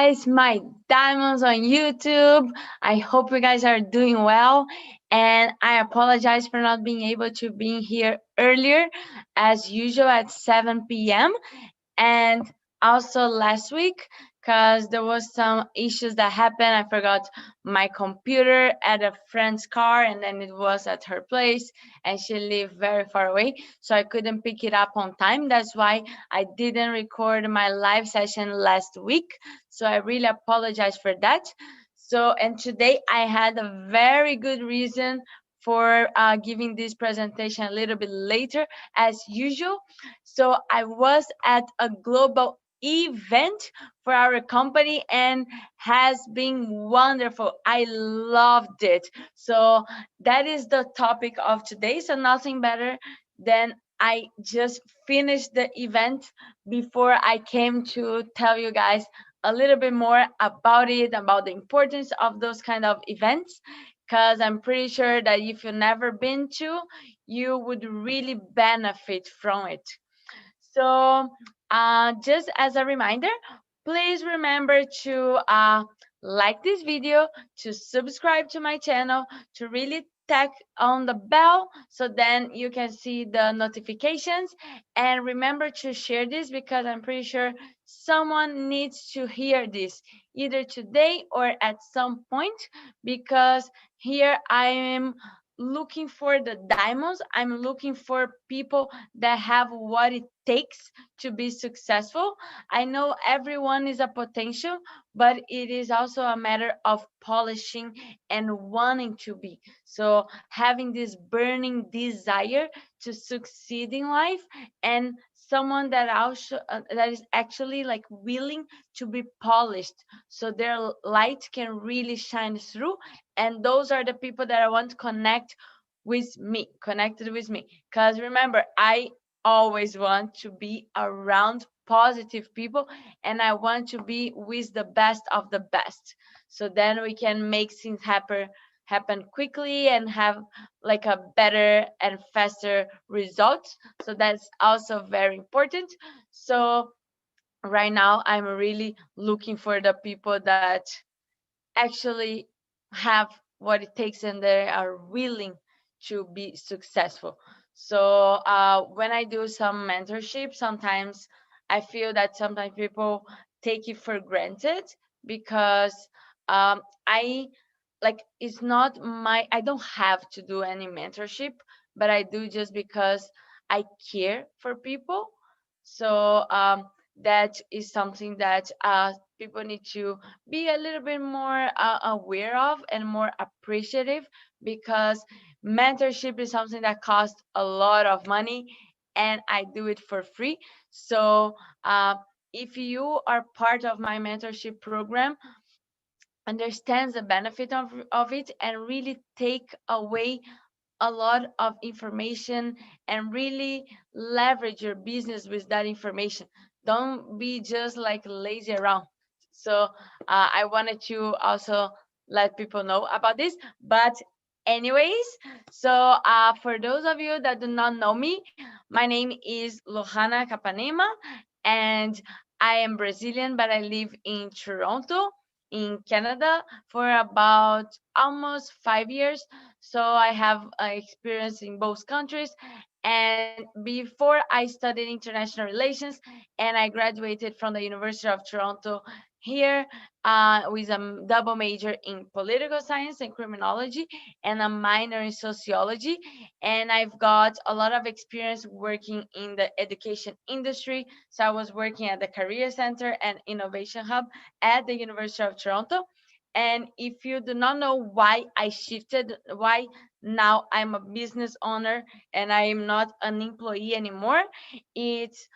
guys, my diamonds on YouTube. I hope you guys are doing well. And I apologize for not being able to be here earlier, as usual at 7 p.m. And also last week, because there was some issues that happened. I forgot my computer at a friend's car, and then it was at her place, and she lived very far away, so I couldn't pick it up on time. That's why I didn't record my live session last week. So I really apologize for that. So, and today I had a very good reason for giving this presentation a little bit later as usual. So I was at a global event for our company and has been wonderful. I loved it. So that is the topic of today. So nothing better than I just finished the event before I came to tell you guys a little bit more about it, about the importance of those kind of events. Because I'm pretty sure that if you've never been to, you would really benefit from it. So, just as a reminder, please remember to like this video, to subscribe to my channel, to really tap on the bell so then you can see the notifications. And remember to share this because I'm pretty sure someone needs to hear this either today or at some point, because here I am looking for the diamonds. I'm looking for people that have what it takes to be successful. I know everyone is a potential, but it is also a matter of polishing and wanting to be. So having this burning desire to succeed in life, and someone that also that is actually like willing to be polished so their light can really shine through. And those are the people that I want to connected with me, because remember, I always want to be around positive people, and I want to be with the best of the best, so then we can make things happen quickly and have like a better and faster result. So that's also very important. So right now I'm really looking for the people that actually have what it takes and they are willing to be successful. So when I do some mentorship, sometimes I feel that sometimes people take it for granted, because I like it's not my I don't have to do any mentorship, but I do just because I care for people. So that is something that people need to be a little bit more aware of and more appreciative, because mentorship is something that costs a lot of money and I do it for free. So if you are part of my mentorship program, understands the benefit of it and really take away a lot of information and really leverage your business with that information. Don't be just like lazy around. So I wanted to also let people know about this. But anyways, so for those of you that do not know me, my name is Lohana Capanema, and I am Brazilian, but I live in Toronto in Canada for about almost 5 years. So I have experience in both countries. And before I studied international relations, and I graduated from the University of Toronto here with a double major in political science and criminology and a minor in sociology. And I've got a lot of experience working in the education industry. So I was working at the Career Center and Innovation Hub at the University of Toronto. And if you do not know why I shifted, why now I'm a business owner and I am not an employee anymore, it's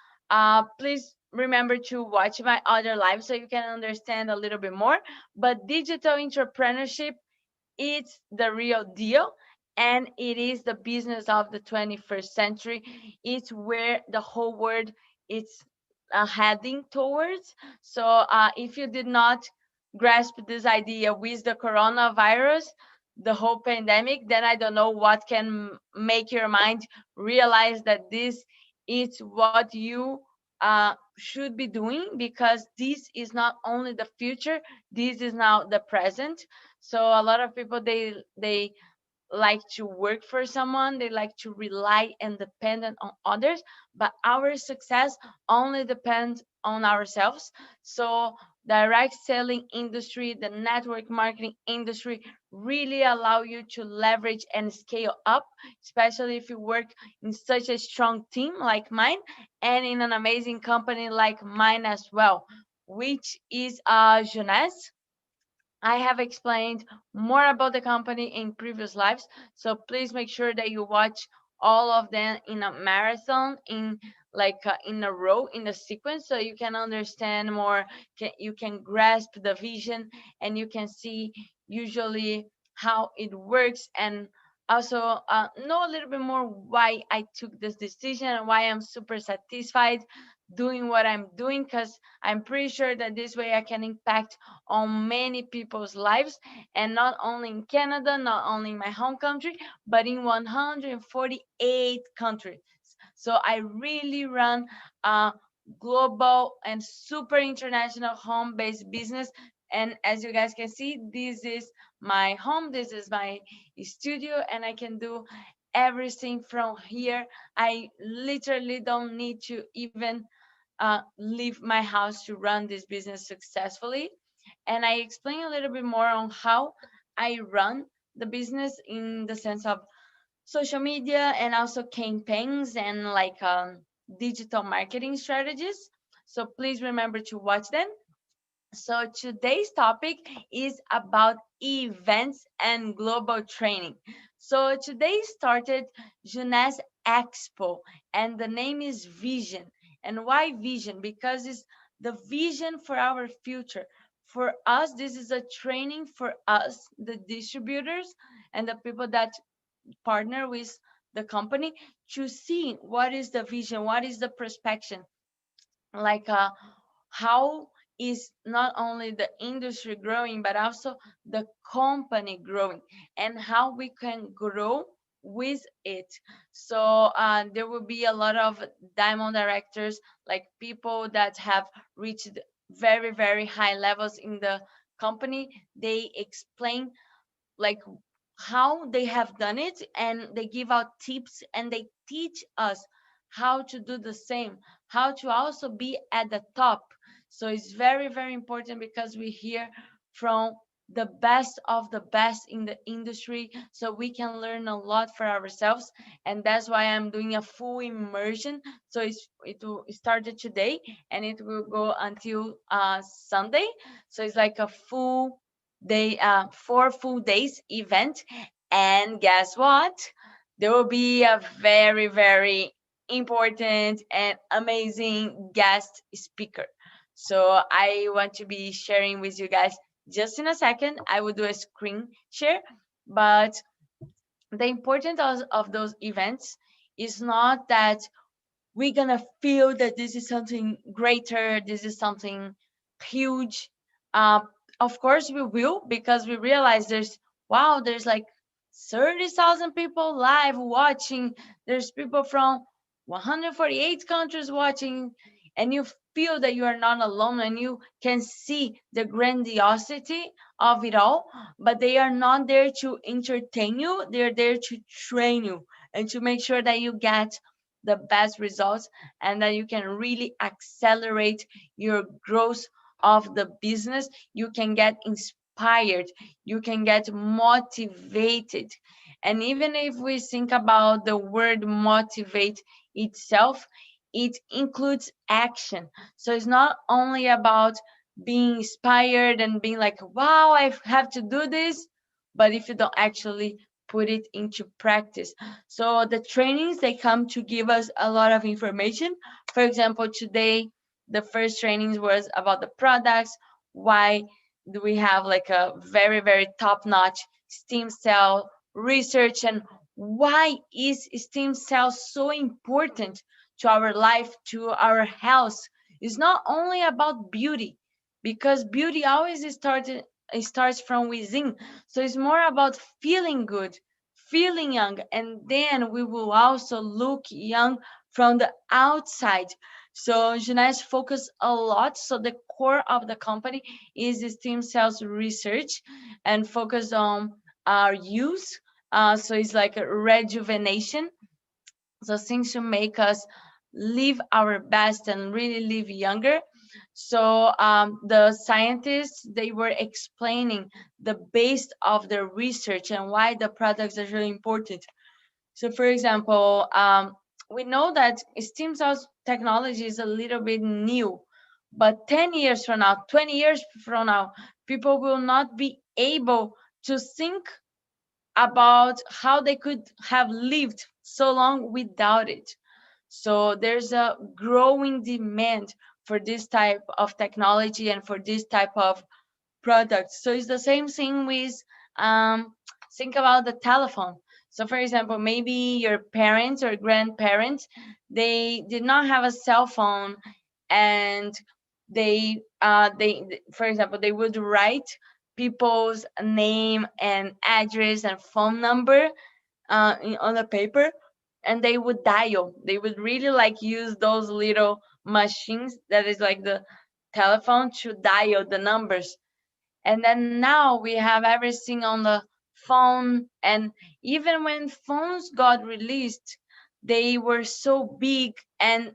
please remember to watch my other lives so you can understand a little bit more. But digital entrepreneurship, it's the real deal, and it is the business of the 21st century. It's where the whole world is heading towards. So if you did not grasp this idea with the coronavirus, the whole pandemic, then I don't know what can make your mind realize that this is what you should be doing, because this is not only the future, this is now the present. So a lot of people, they like to work for someone, they like to rely and dependent on others, but our success only depends on ourselves. So direct selling industry, the network marketing industry really allow you to leverage and scale up, especially if you work in such a strong team like mine, and in an amazing company like mine as well, which is Jeunesse. I have explained more about the company in previous lives, so please make sure that you watch all of them in a marathon, in in a row, in a sequence, so you can understand more, you can grasp the vision, and you can see usually how it works, and also know a little bit more why I took this decision and why I'm super satisfied doing what I'm doing, because I'm pretty sure that this way I can impact on many people's lives, and not only in Canada, not only in my home country, but in 148 countries. So I really run a global and super international home-based business. And as you guys can see, this is my home, this is my studio, and I can do everything from here. I literally don't need to even leave my house to run this business successfully. And I explain a little bit more on how I run the business in the sense of social media and also campaigns and digital marketing strategies. So please remember to watch them. So today's topic is about events and global training. So today started Jeunesse Expo, and the name is Vision. And why Vision? Because it's the vision for our future. For us, this is a training for us, the distributors and the people that partner with the company, to see what is the vision, what is the prospection, like how is not only the industry growing but also the company growing, and how we can grow with it. So there will be a lot of diamond directors, like people that have reached very very high levels in the company. They explain like how they have done it, and they give out tips, and they teach us how to do the same, how to also be at the top. So it's very very important, because we hear from the best of the best in the industry, so we can learn a lot for ourselves. And that's why I'm doing a full immersion. So it started today, and it will go until Sunday. So it's like a full day, 4 full days event. And guess what? There will be a very, very important and amazing guest speaker. So I want to be sharing with you guys just in a second. I will do a screen share, but the importance of those events is not that we're gonna feel that this is something greater, this is something huge. Uh, of course we will, because we realize there's like 30,000 people live watching. There's people from 148 countries watching, and you feel that you are not alone, and you can see the grandiosity of it all. But they are not there to entertain you; they're there to train you and to make sure that you get the best results, and that you can really accelerate your growth of the business. You can get inspired, you can get motivated. And even if we think about the word motivate itself, it includes action. So it's not only about being inspired and being like, wow, I have to do this, but if you don't actually put it into practice. So the trainings, they come to give us a lot of information. For example, today the first trainings was about the products. Why do we have like a very very top notch stem cell research, and why is stem cell so important to our life, to our health? It's not only about beauty, because beauty always starts from within. So it's more about feeling good, feeling young, and then we will also look young from the outside. So Jeunesse focus a lot. So the core of the company is the stem cells research and focus on our use. So it's like a rejuvenation. So things to make us live our best and really live younger. So the scientists, they were explaining the base of the research and why the products are really important. So, for example, we know that stem cells technology is a little bit new, but 10 years from now, 20 years from now, people will not be able to think about how they could have lived so long without it. So there's a growing demand for this type of technology and for this type of products. So it's the same thing with um, think about the telephone. So for example, maybe your parents or grandparents, they did not have a cell phone, and they for example, they would write people's name and address and phone number on a paper, and they would dial. They would really like use those little machines that is like the telephone to dial the numbers. And then now we have everything on the phone. And even when phones got released, they were so big, and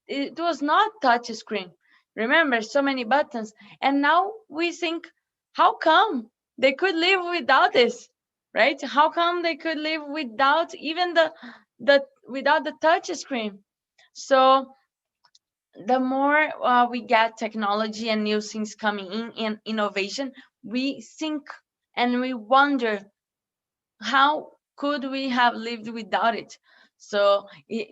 it was not touch screen. Remember, so many buttons. And now we think, how come they could live without this, right? How come they could live without even the without the touch screen? So the more we get technology and new things coming in and innovation, we think and we wonder, how could we have lived without it? So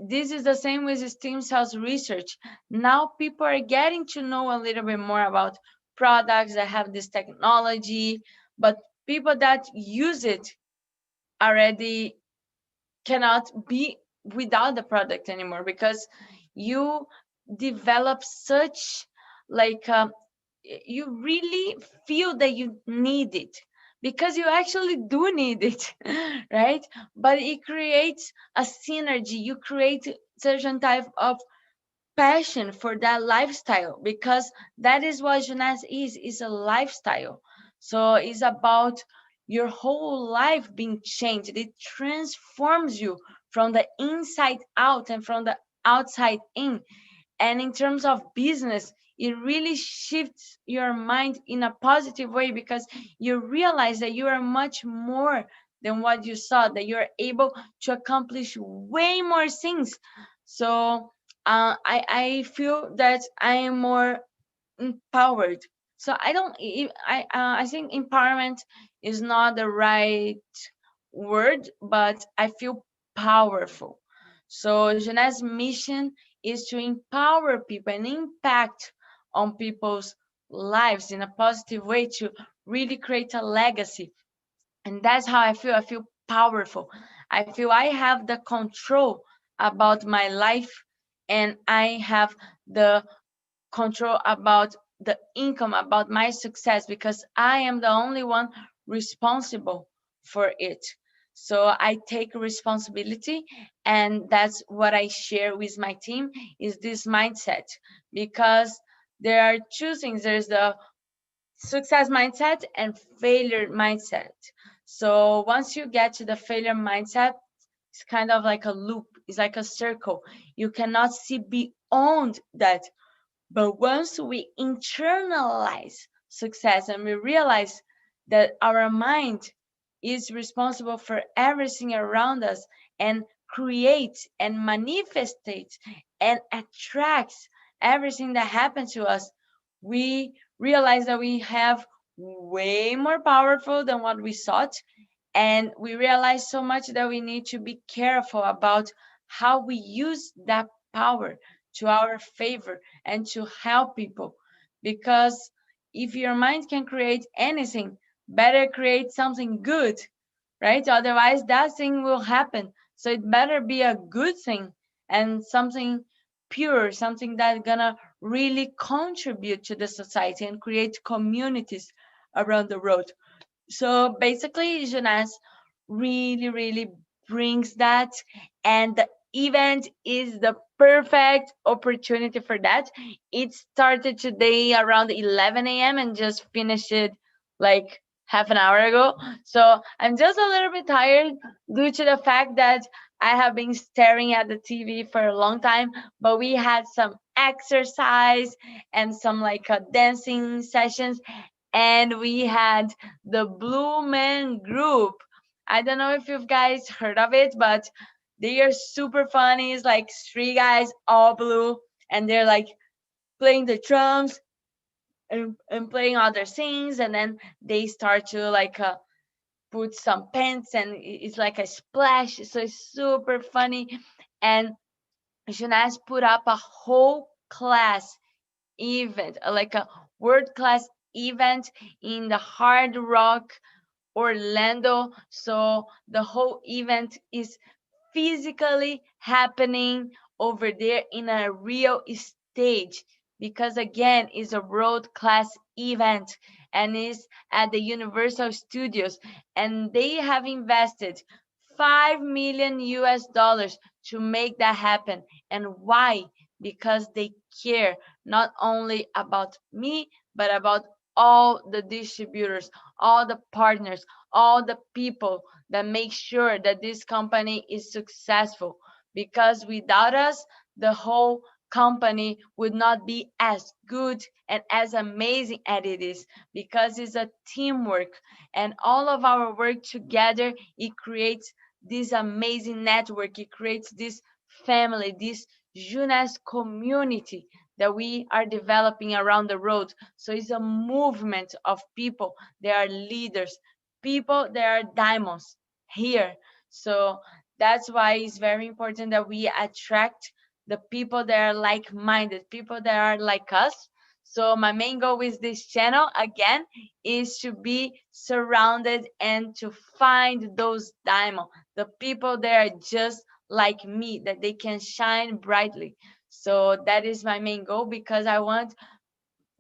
this is the same with stem cells research. Now people are getting to know a little bit more about products that have this technology, but people that use it already cannot be without the product anymore, because you develop such like you really feel that you need it, because you actually do need it, right? But it creates a synergy. You create certain type of passion for that lifestyle, because that is what Jeunesse is a lifestyle. So it's about your whole life being changed. It transforms you from the inside out and from the outside in. And in terms of business, it really shifts your mind in a positive way, because you realize that you are much more than what you saw, that you're able to accomplish way more things. So I feel that I am more empowered. So I don't I think empowerment is not the right word, but I feel powerful. So Jeunesse mission is to empower people and impact on people's lives in a positive way, to really create a legacy. And that's how I feel. I feel powerful. I feel I have the control about my life, and I have the control about the income, about my success, because I am the only one responsible for it. So I take responsibility, and that's what I share with my team, is this mindset. Because there are two things. There's the success mindset and failure mindset. So once you get to the failure mindset, it's kind of like a loop. It's like a circle. You cannot see beyond that. But once we internalize success and we realize that our mind is responsible for everything around us, and creates and manifests and attracts everything that happens to us, we realize that we have way more powerful than what we thought. And we realize so much that we need to be careful about how we use that power to our favor and to help people. Because if your mind can create anything, better create something good, right? Otherwise that thing will happen. So it better be a good thing, and something pure, something that's gonna really contribute to the society and create communities around the world. So basically, Jeunesse really, really brings that. And event is the perfect opportunity for that. It started today around 11 a.m. and just finished it like half an hour ago. So I'm just a little bit tired due to the fact that I have been staring at the TV for a long time, but we had some exercise and some like dancing sessions, and we had the Blue Man Group. I don't know if you guys heard of it, but they are super funny. It's like three guys, all blue, and they're like playing the drums and playing other things, and then they start to like put some pants, and it's like a splash. So it's super funny. And Jonas put up a whole class event, like a world class event in the Hard Rock Orlando. So the whole event is physically happening over there in a real stage, because again it's a world class event and is at the Universal Studios, and they have invested 5 million US dollars to make that happen. And why? Because they care not only about me, but about all the distributors, all the partners, all the people that make sure that this company is successful. Because without us, the whole company would not be as good and as amazing as it is, because it's a teamwork, and all of our work together, it creates this amazing network. It creates this family, this Jonas community that we are developing around the road. So it's a movement of people. There are leaders, people, there are diamonds here. So that's why it's very important that we attract the people that are like-minded, people that are like us. So my main goal with this channel again is to be surrounded and to find those diamonds, the people that are just like me, that they can shine brightly. So that is my main goal, because I want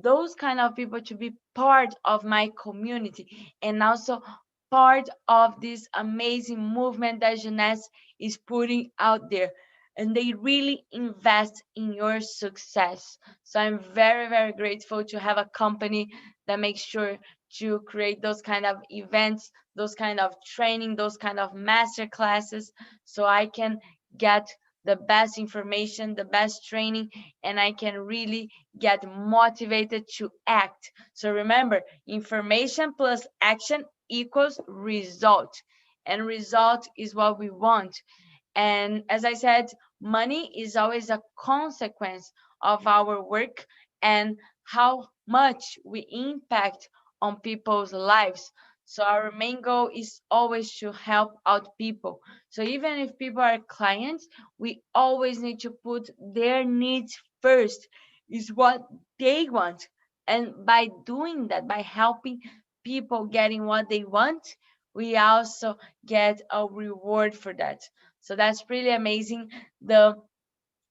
those kind of people to be part of my community, and also part of this amazing movement that Jeunesse is putting out there. And they really invest in your success. So I'm very, very grateful to have a company that makes sure to create those kind of events, those kind of training, those kind of master classes, so I can get the best information, the best training, and I can really get motivated to act. So remember, information plus action equals result, and result is what we want. And as I said, money is always a consequence of our work and how much we impact on people's lives. So our main goal is always to help out people. So even if people are clients, we always need to put their needs first, is what they want. And by doing that, by helping people getting what they want, we also get a reward for that. So that's really amazing. The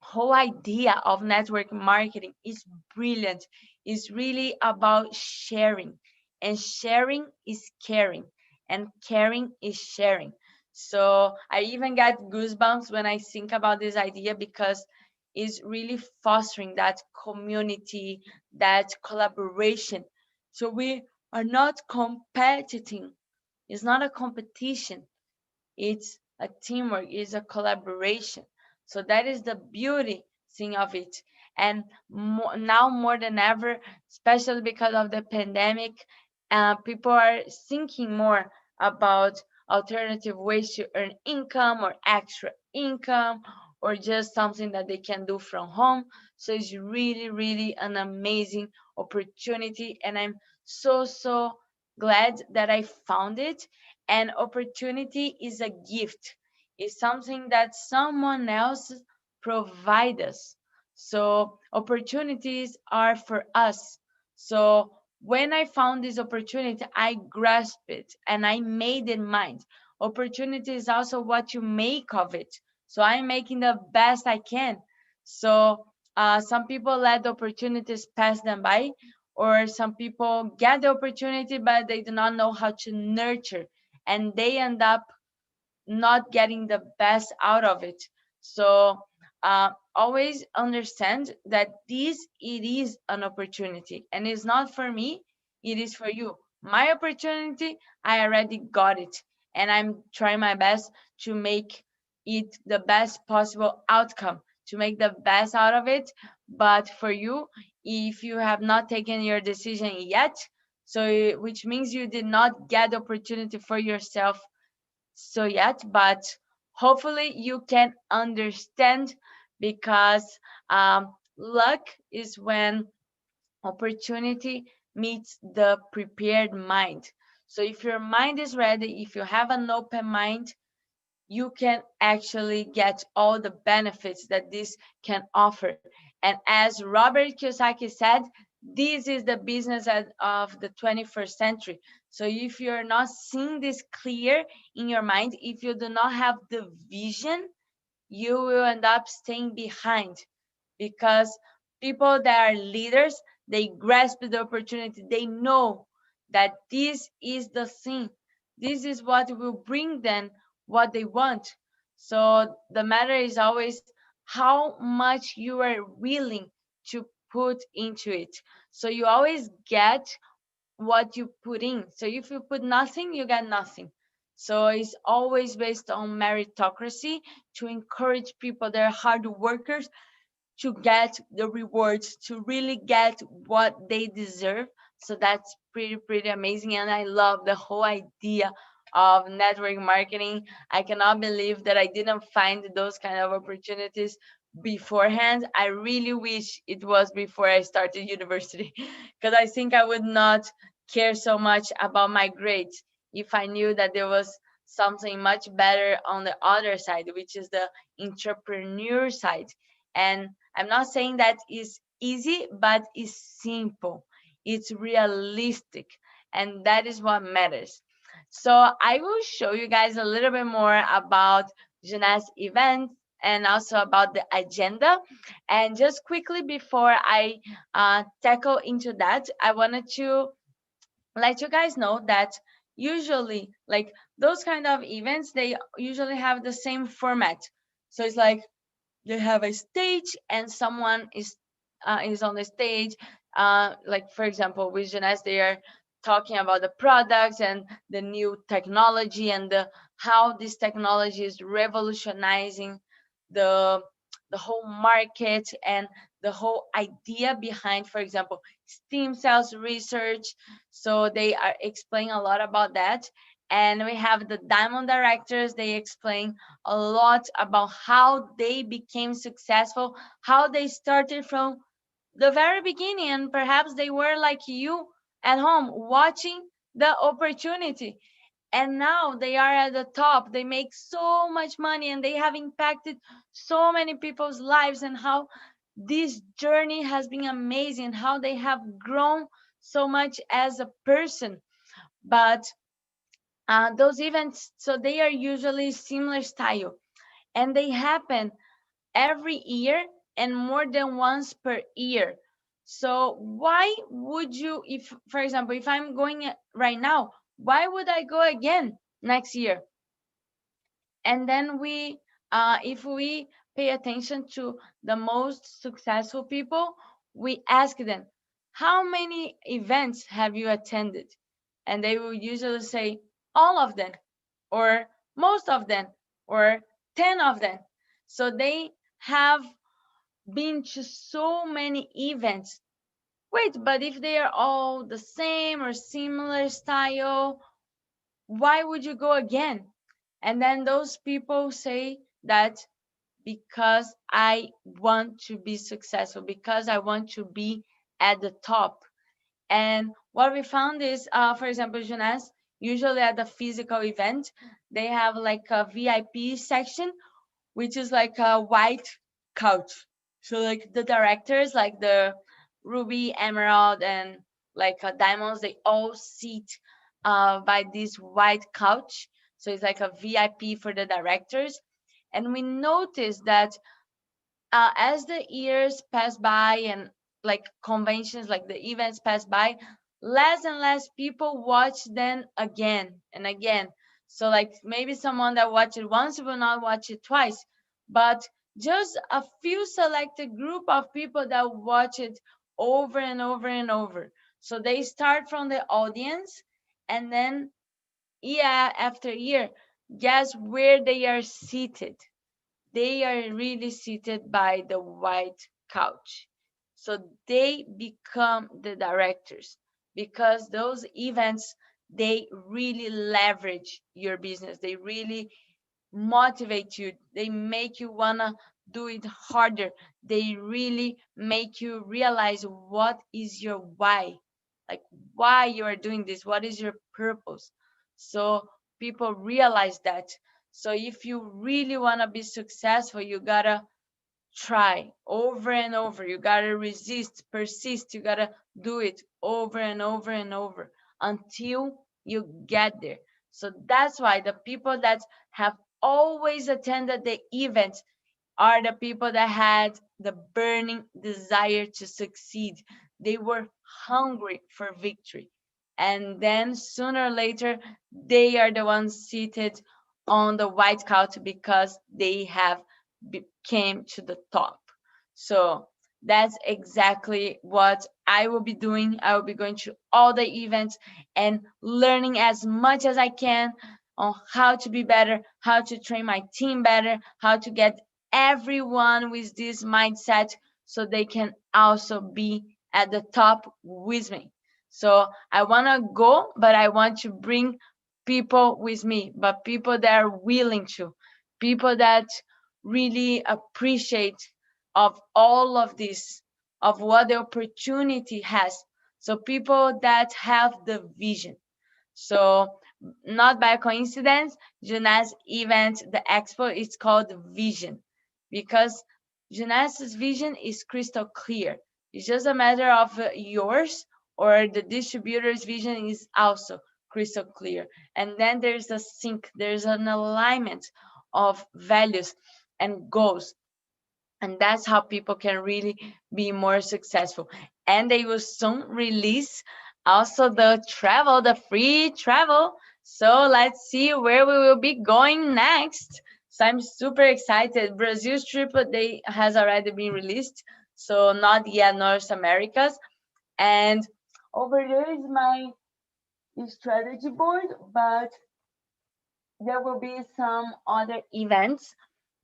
whole idea of network marketing is brilliant. It's really about sharing, and sharing is caring, and caring is sharing. So I even get goosebumps when I think about this idea, because it's really fostering that community, that collaboration. So we are not competing. It's not a competition, it's a teamwork, it's a collaboration. So that is the beauty thing of it. And now more than ever, especially because of the pandemic, people are thinking more about alternative ways to earn income or extra income, or just something that they can do from home. So it's really, really an amazing opportunity, and I'm so glad that I found it. And opportunity is a gift. It's something that someone else provide us. So opportunities are for us. So when I found this opportunity, I grasped it and I made it mine. Opportunity is also what you make of it. So I'm making the best I can. So some people let the opportunities pass them by, or some people get the opportunity but they do not know how to nurture, and they end up not getting the best out of it. So always understand that it is an opportunity, and it's not for me, it is for you. My opportunity, I already got it, and I'm trying my best to make it the best possible outcome, to make the best out of it. But for you, if you have not taken your decision yet, so which means you did not get the opportunity for yourself so yet, but hopefully you can understand, because luck is when opportunity meets the prepared mind. So if your mind is ready, if you have an open mind, you can actually get all the benefits that this can offer. And as Robert Kiyosaki said, this is the business of the 21st century. So if you're not seeing this clear in your mind, if you do not have the vision, you will end up staying behind, because people that are leaders, they grasp the opportunity. They know that this is the thing. This is what will bring them what they want. So the matter is always how much you are willing to put into it. So you always get what you put in. So if you put nothing, you get nothing. So it's always based on meritocracy, to encourage people that are hard workers to get the rewards, to really get what they deserve. So that's pretty amazing. And I love the whole idea of network marketing. I cannot believe that I didn't find those kind of opportunities beforehand. I really wish it was before I started university, because I think I would not care so much about my grades if I knew that there was something much better on the other side, which is the entrepreneur side. And I'm not saying that is easy, but it's simple. It's realistic. And that is what matters. So I will show you guys a little bit more about Jeunesse event and also about the agenda. And just quickly before I tackle into that, I wanted to let you guys know that usually, like, those kind of events, they usually have the same format. So it's like they have a stage and someone is on the stage, like for example with Jeunesse, they are talking about the products and the new technology, and how this technology is revolutionizing the the whole market, and the whole idea behind, for example, stem cells research. So they are explaining a lot about that. And we have the diamond directors, they explain a lot about how they became successful, how they started from the very beginning, and perhaps they were like you at home watching the opportunity, and now they are at the top. They make so much money and they have impacted so many people's lives, and how this journey has been amazing, how they have grown so much as a person. But those events, so they are usually similar style, and they happen every year and more than once per year. So why would you, if for example, if I'm going right now, why would I go again next year? And then if we pay attention to the most successful people, we ask them, how many events have you attended? And they will usually say all of them, or most of them, or 10 of them. So they have been to so many events. Wait, but if they are all the same or similar style, why would you go again? And then those people say that because I want to be successful, because I want to be at the top. And what we found is, for example, Jeunesse, usually at the physical event, they have like a VIP section, which is like a white couch. So like the directors, like the ruby, emerald, and like diamonds, they all sit by this white couch. So it's like a VIP for the directors. And we noticed that as the years pass by, and like conventions, like the events pass by, less and less people watch them again and again. So like maybe someone that watched it once will not watch it twice, but just a few selected group of people that watch it over and over and over. So they start from the audience, and then year after year, guess where they are seated? They are really seated by the white couch. So they become the directors, because those events, they really leverage your business. They really motivate you. They make you wanna do it harder. They really make you realize what is your why, like why you are doing this, what is your purpose. So people realize that. So if you really wanna be successful, you gotta try over and over. You gotta resist, persist. You gotta do it over and over and over until you get there. So that's why the people that have always attended the events are the people that had the burning desire to succeed. They were hungry for victory. And then sooner or later, they are the ones seated on the white couch because they have came to the top. So that's exactly what I will be doing. I will be going to all the events and learning as much as I can on how to be better, how to train my team better, how to get everyone with this mindset so they can also be at the top with me. So I want to go, but I want to bring people with me, but people that are willing to, people that really appreciate of all of this, of what the opportunity has. So people that have the vision. So not by coincidence, Jonas event, the expo is called Vision, because Jonas's vision is crystal clear. It's just a matter of yours, or the distributor's vision is also crystal clear. And then there's a sync, there's an alignment of values and goals, and that's how people can really be more successful. And they will soon release also the travel, the free travel. So let's see where we will be going next. So I'm super excited. Brazil's trip, they has already been released, so not yet North America's. And over there is my strategy board, but there will be some other events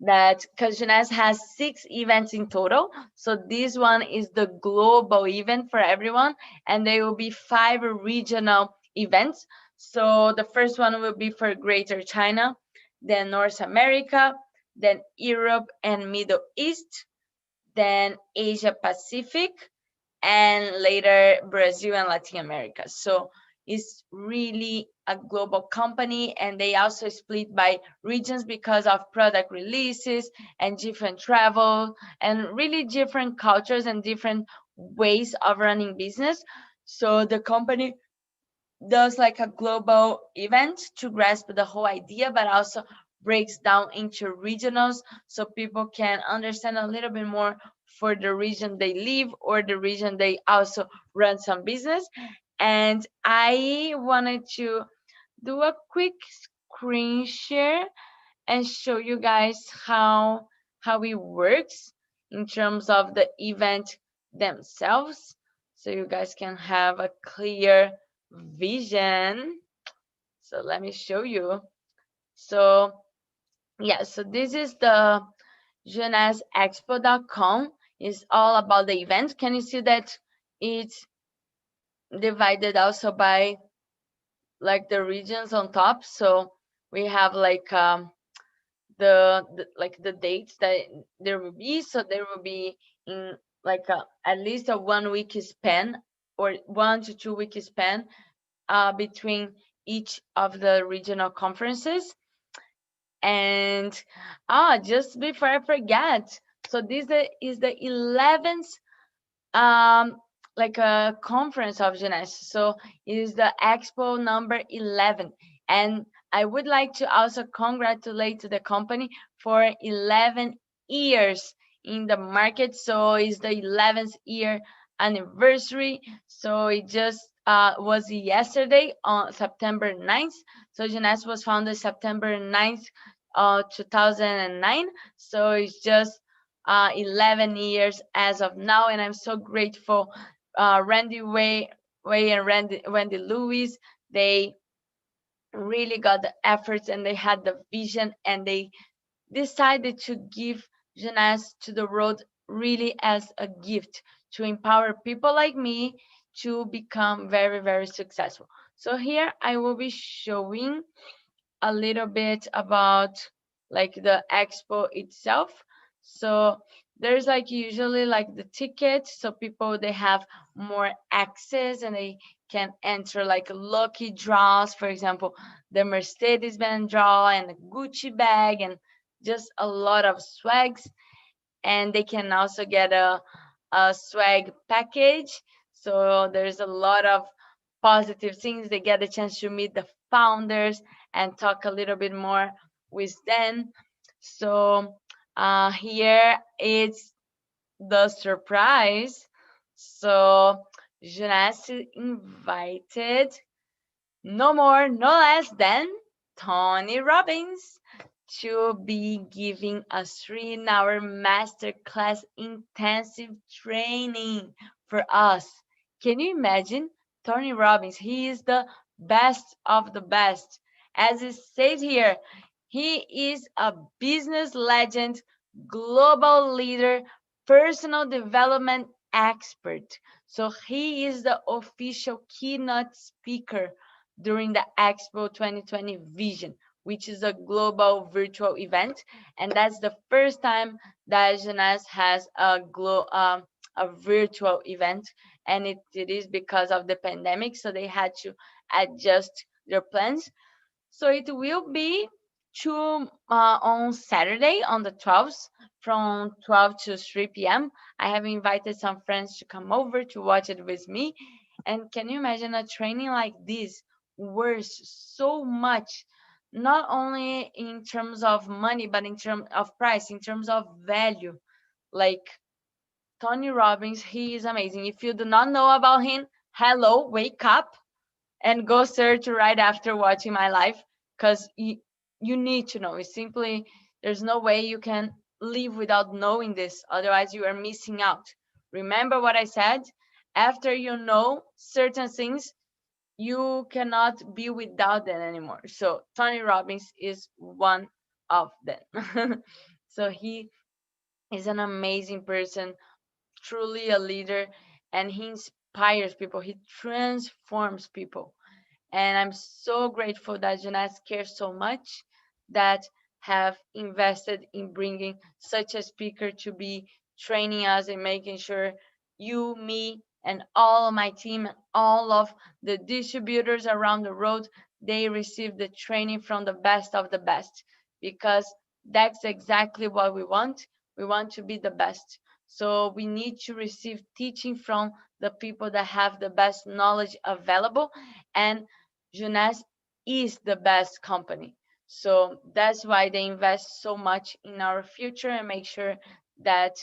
that, because Jeunesse has 6 events in total. So this one is the global event for everyone, and there will be 5 regional events. So the first one will be for Greater China, then North America, then Europe and Middle East, then Asia Pacific, and later Brazil and Latin America. So it's really a global company, and they also split by regions because of product releases and different travel and really different cultures and different ways of running business. So the company does like a global event to grasp the whole idea, but also breaks down into regionals so people can understand a little bit more for the region they live or the region they also run some business. And I wanted to do a quick screen share and show you guys how it works in terms of the event themselves, so you guys can have a clear vision. So let me show you. So yeah, so this is the jeunesseexpo.com. It's all about the event. Can you see that it's divided also by like the regions on top? So we have like like the dates that there will be. So there will be in like at least a 1 week span, or 1 to 2 week span between each of the regional conferences. And just before I forget, so this is the 11th like a conference of Jeunesse. So it is the expo number 11. And I would like to also congratulate the company for 11 years in the market. So it's the 11th year anniversary. So it just was yesterday on September 9th. So Jeunesse was founded September 9th 2009. So it's just 11 years as of now, and I'm so grateful. Randy Way and Wendy Lewis, they really got the efforts and they had the vision, and they decided to give Jeunesse to the world really as a gift to empower people like me to become very, very successful. So here I will be showing a little bit about like the expo itself. So there's like usually like the ticket, so people they have more access and they can enter like lucky draws, for example, the Mercedes-Benz draw and a Gucci bag and just a lot of swags. And they can also get a swag package. So there's a lot of positive things. They get a chance to meet the founders and talk a little bit more with them. So here is the surprise. So Jonas invited no more, no less than Tony Robbins to be giving a 3-hour masterclass intensive training for us. Can you imagine? Tony Robbins, he is the best of the best. As it says here, he is a business legend, global leader, personal development expert. So he is the official keynote speaker during the Expo 2020 Vision, which is a global virtual event, and that's the first time that Jeunesse has a virtual event, and it is because of the pandemic, so they had to adjust their plans. So it will be on Saturday on the 12th from 12 to 3 p.m. I have invited some friends to come over to watch it with me. And can you imagine a training like this worth so much, not only in terms of money, but in terms of price, in terms of value? Like Tony Robbins, he is amazing. If you do not know about him, hello, wake up and go search right after watching my live, because you need to know. It's simply, there's no way you can live without knowing this, otherwise you are missing out. Remember what I said, after you know certain things, you cannot be without them anymore. So Tony Robbins is one of them. So he is an amazing person, truly a leader, and he inspires people, he transforms people. And I'm so grateful that Jeunesse cares so much, that have invested in bringing such a speaker to be training us and making sure you, me, and all of my team and all of the distributors around the world, they receive the training from the best of the best, because that's exactly what we want. We want to be the best. So we need to receive teaching from the people that have the best knowledge available, and Jeunesse is the best company. So that's why they invest so much in our future and make sure that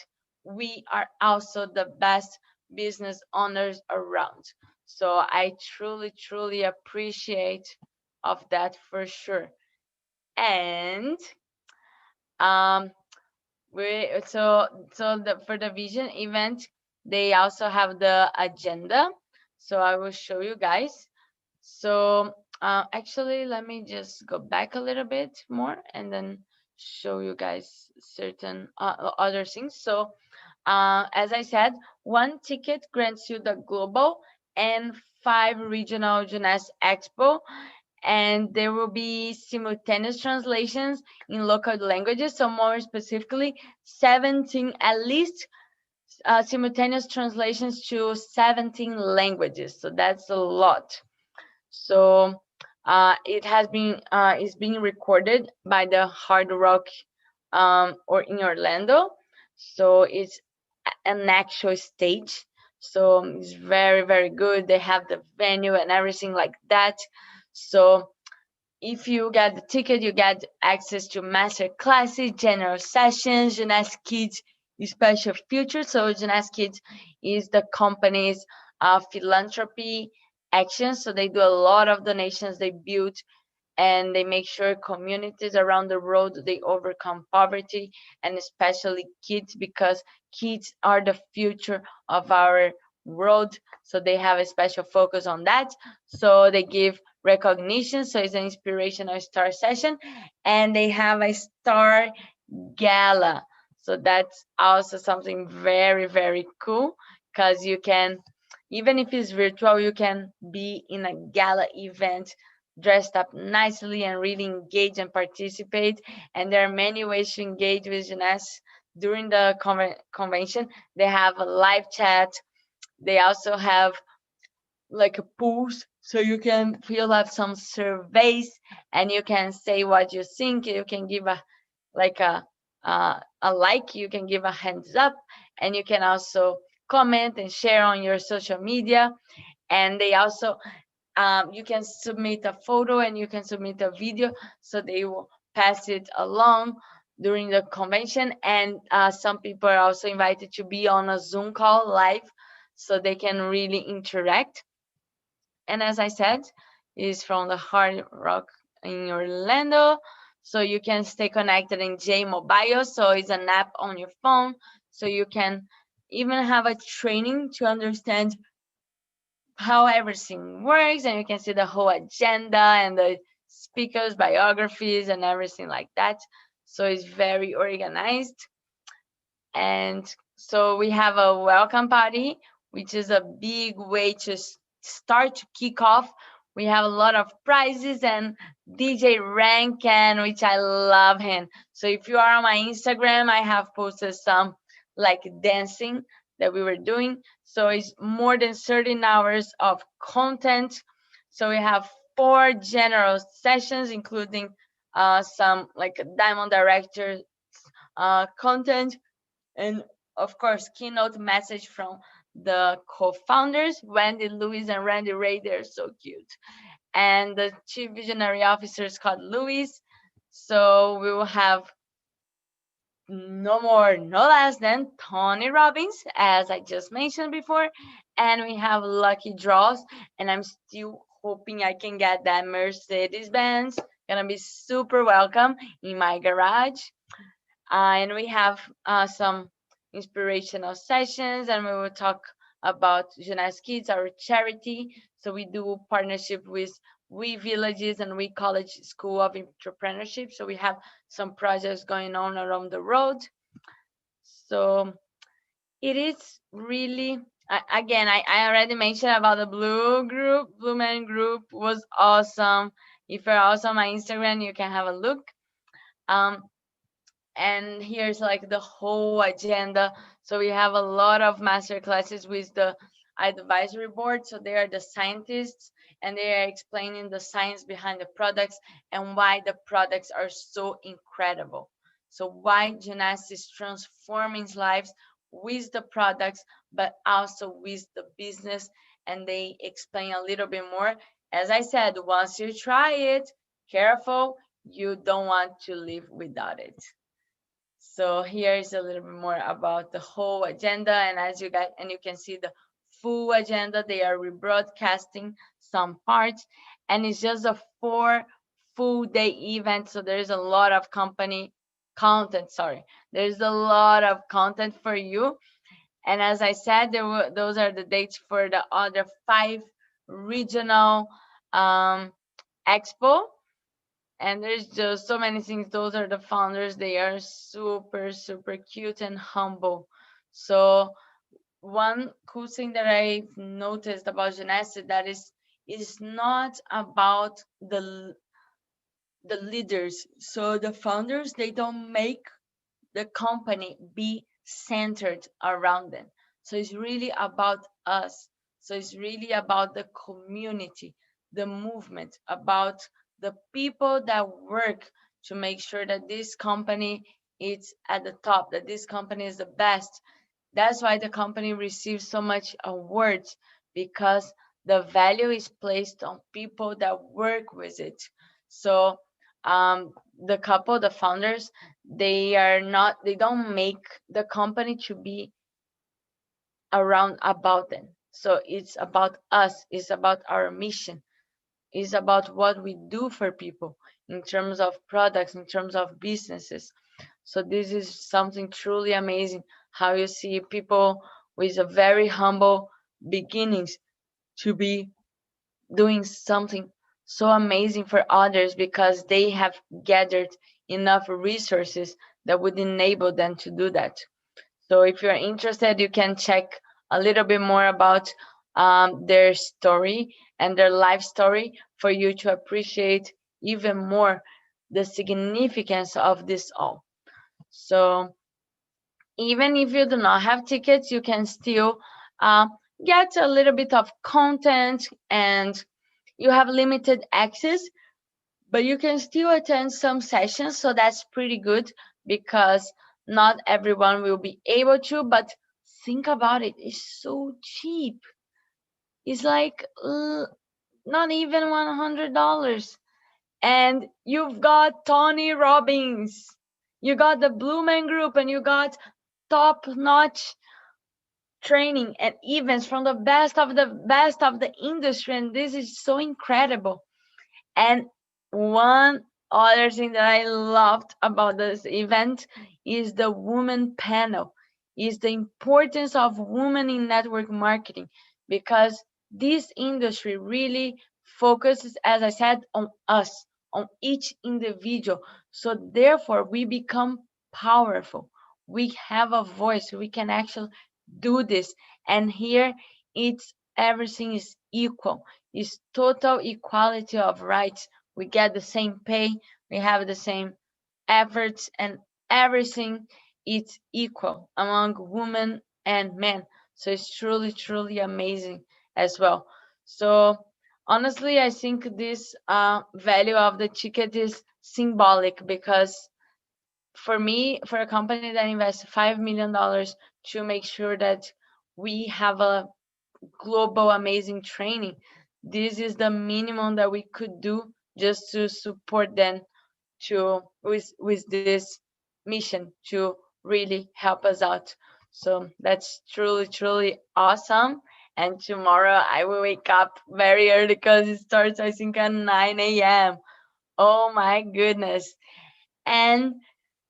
we are also the best business owners around. So I truly, truly appreciate of that for sure. And um we for the vision event, they also have the agenda. So I will show you guys. So actually, let me just go back a little bit more and then show you guys certain other things. So as I said, one ticket grants you the global and 5 regional Jeunesse Expo, and there will be simultaneous translations in local languages. So more specifically, 17 at least simultaneous translations to 17 languages. So that's a lot. So it has been is being recorded by the Hard Rock or in Orlando. So it's an actual stage. So it's very, very good. They have the venue and everything like that. So if you get the ticket, you get access to master classes, general sessions, Jeunesse Kids special features. So Jeunesse Kids is the company's philanthropy actions. So they do a lot of donations. They build and they make sure communities around the world they overcome poverty, and especially kids, because kids are the future of our world. So they have a special focus on that. So they give recognition. So it's an inspirational star session, and they have a star gala. So that's also something very, very cool, because you can, even if it's virtual, you can be in a gala event dressed up nicely and really engage and participate. And there are many ways to engage with Jeunesse during the convention. They have a live chat. They also have like a pools, so you can fill out some surveys and you can say what you think. You can give a like a like, you can give a hands up, and you can also comment and share on your social media. And they also you can submit a photo and you can submit a video, so they will pass it along during the convention. And some people are also invited to be on a Zoom call live, so they can really interact. And as I said, is from the Hard Rock in Orlando. So you can stay connected in J Mobile. So it's an app on your phone. So you can even have a training to understand how everything works, and you can see the whole agenda and the speakers, biographies, and everything like that. So it's very organized. And so we have a welcome party, which is a big way to start to kick off. We have a lot of prizes and DJ Rankin, which I love him. So if you are on my Instagram, I have posted some like dancing that we were doing. So it's more than 13 hours of content. So we have 4 general sessions, including some like Diamond Director content, and of course keynote message from the co-founders, Wendy Lewis and Randy Ray. They're so cute. And the chief visionary officer, Scott Lewis. So we will have no more, no less than Tony Robbins, as I just mentioned before. And we have lucky draws, and I'm still hoping I can get that Mercedes Benz. Gonna be super welcome in my garage. And we have some inspirational sessions, and we will talk about Jeunesse Kids, our charity. So we do partnership with We Villages and We College School of Entrepreneurship. So we have some projects going on around the world. So it is really, again, I already mentioned about the Blue group. Blue Man group was awesome. If you're also on my Instagram, you can have a look. And here's like the whole agenda. So we have a lot of master classes with the advisory board. So they are the scientists, and they are explaining the science behind the products and why the products are so incredible. So why Jeunesse is transforming lives with the products, but also with the business. And they explain a little bit more. As I said, once you try it, careful, you don't want to live without it. So here is a little bit more about the whole agenda. And as you guys, and you can see the full agenda, they are rebroadcasting some parts, and it's just a 4 full day event. So there's a lot of company content. Sorry, there's a lot of content for you. And as I said, those are the dates for the other 5 regional expo. And there's just so many things. Those are the founders. They are super, super cute and humble. So one cool thing that I've noticed about Jeunesse that is not about the leaders. So the founders, they don't make the company be centered around them. So it's really about us. So it's really about the community, the movement, about the people that work to make sure that this company is at the top, that this company is the best. That's why the company receives so much awards, because the value is placed on people that work with it. So the couple, the founders, they don't make the company to be around about them. So it's about us, it's about our mission. is about what we do for people in terms of products, in terms of businesses. So this is something truly amazing, how you see people with a very humble beginnings to be doing something so amazing for others because they have gathered enough resources that would enable them to do that. So if you're interested, you can check a little bit more about their story and their life story for you to appreciate even more the significance of this all. So even if you do not have tickets, you can still uh, get a little bit of content, and you have limited access, but you can still attend some sessions. So that's pretty good because not everyone will be able to. But think about it, it's so cheap. It's like not even $100. And you've got Tony Robbins, you got the Blue Man Group, and you got top notch training and events from the best of the industry. And this is so incredible. And one other thing that I loved about this event is the woman panel, is the importance of women in network marketing, because this industry really focuses, as I said, on us, on each individual. So therefore we become powerful. We have a voice, we can actually do this. And here it's everything is equal, is total equality of rights. We get the same pay, we have the same efforts, and everything is equal among women and men. So it's truly, truly amazing as well. So honestly, I think this value of the ticket is symbolic, because for me, for a company that invests $5 million to make sure that we have a global amazing training, this is the minimum that we could do just to support them to with this mission to really help us out. So that's truly, truly awesome. And tomorrow I will wake up very early because it starts, I think, at 9 a.m. Oh my goodness. And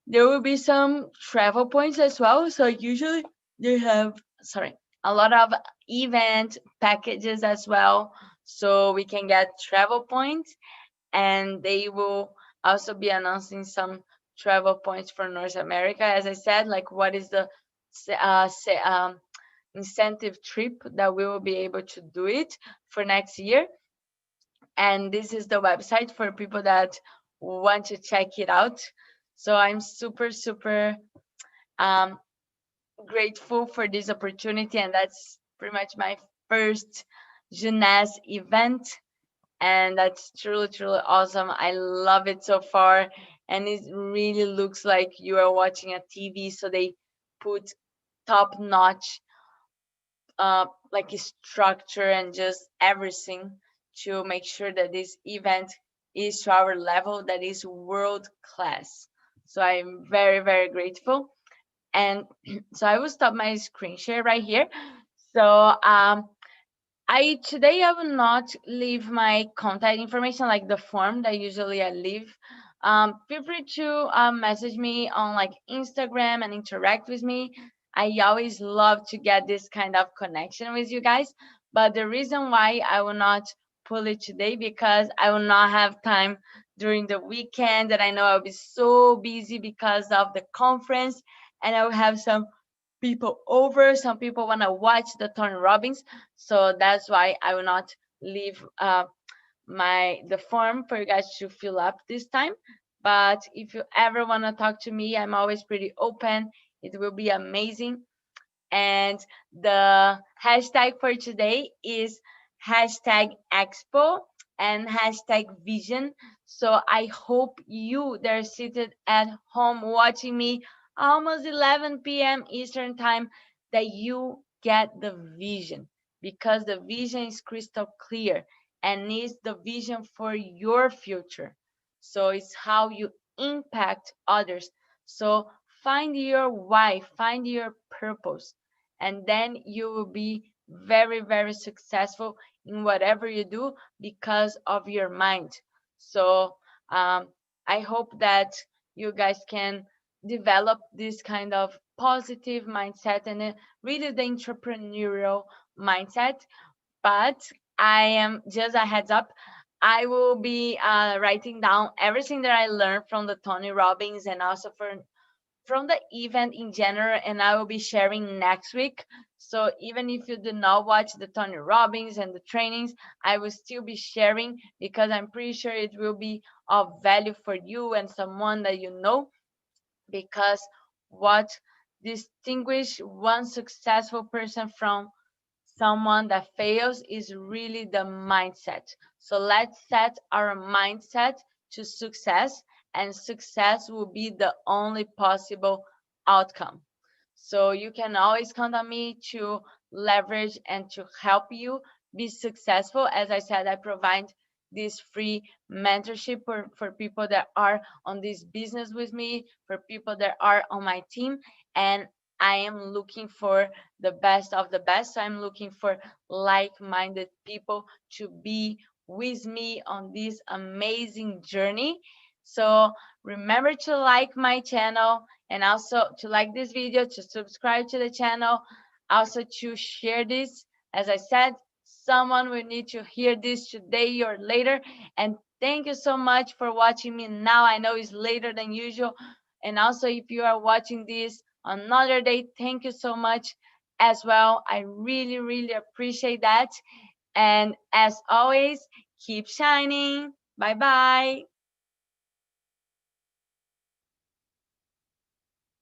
there will be some travel points as well. So usually they have, sorry, a lot of event packages as well. So we can get travel points, and they will also be announcing some travel points for North America. As I said, like what is the incentive trip that we will be able to do it for next year. And this is the website for people that want to check it out. So I'm super, super um, grateful for this opportunity, and that's pretty much my first Jeunesse event, and that's truly, truly awesome. I love it so far, and it really looks like you are watching a TV. So they put top notch like structure and just everything to make sure that this event is to our level, that is world class. So I'm very, very grateful. And so I will stop my screen share right here. So I today I will not leave my contact information like the form that usually I leave. Feel free to message me on like Instagram and interact with me. I always love to get this kind of connection with you guys. But the reason why I will not pull it today, because I will not have time during the weekend, and I know I'll be so busy because of the conference, and I will have some people over. Some people want to watch the Tony Robbins, so that's why I will not leave the form for you guys to fill up this time. But if you ever want to talk to me, I'm always pretty open. It will be amazing. And the hashtag for today is hashtag Expo and hashtag Vision. So I hope you that are seated at home watching me almost 11 p.m. Eastern time, that you get the vision, because the vision is crystal clear and is the vision for your future. So it's how you impact others. So find your why, find your purpose, and then you will be very, very successful in whatever you do because of your mind. So I hope that you guys can develop this kind of positive mindset and really the entrepreneurial mindset. But I am just a heads up. I will be writing down everything that I learned from the Tony Robbins and also from the event in general, and I will be sharing next week. So even if you do not watch the Tony Robbins and the trainings, I will still be sharing because I'm pretty sure it will be of value for you and someone that you know. Because what distinguish one successful person from someone that fails is really the mindset. So let's set our mindset to success, and success will be the only possible outcome. So you can always count on me to leverage and to help you be successful. As I said, I provide this free mentorship for people that are on this business with me, for people that are on my team. And I am looking for the best of the best. So I'm looking for like-minded people to be with me on this amazing journey. So remember to like my channel and also to like this video, to subscribe to the channel, also to share this. As I said, someone will need to hear this today or later. And thank you so much for watching me now. I know it's later than usual. And also, if you are watching this another day, thank you so much as well. I really, really appreciate that. And as always, keep shining. Bye bye.